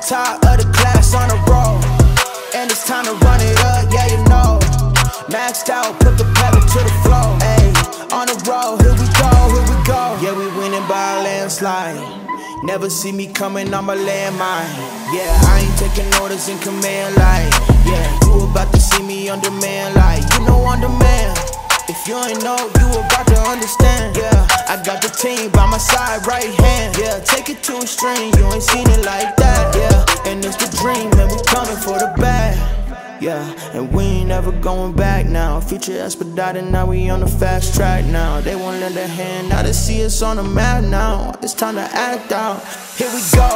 top of the class on a roll, and it's time to run it up, yeah you know. Maxed out, put the pedal to the floor, ayy. On the road, here we go, here we go. Yeah, we winning by a landslide. Never see me coming on my landmine. Yeah, I ain't taking orders in command like. Yeah, you about to see me on demand like. You know on demand. If you ain't know, you about to understand. Yeah, I got the team by my side, right hand. Yeah, take it to a string, you ain't seen it like that. Yeah, and it's the dream, man, we coming for the bag. Yeah, and we ain't ever going back now. Future expedited, now we on the fast track now. They won't lend a hand, now they see us on the map now. It's time to act out. Here we go,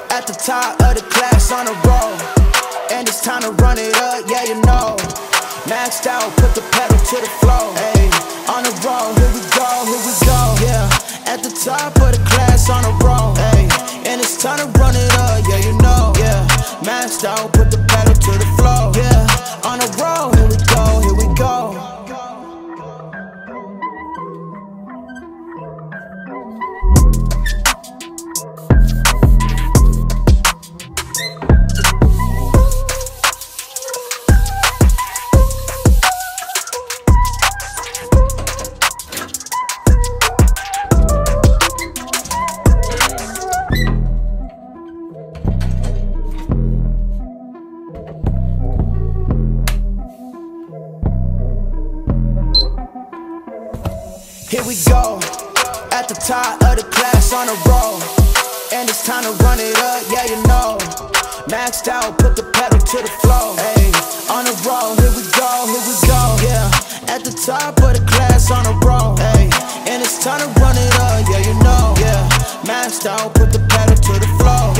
at the top of the class on a roll, and it's time to run it up, yeah you know. Maxed out, put the pedal to the floor, ayy. On the road, here we go, here we go. Yeah, at the top of the class on a roll, ayy. And it's time to run it up, yeah you know. Yeah, maxed out, put the pedal to the floor. Yeah, on the road, here we go, here we go. Here we go, at the top of the class on a roll, and it's time to run it up, yeah you know. Maxed out, put the pedal to the floor, ayy. On the road, here we go, here we go. Yeah, at the top of the class on a roll, ayy. And it's time to run it up, yeah you know. Yeah, maxed out, put the pedal to the floor.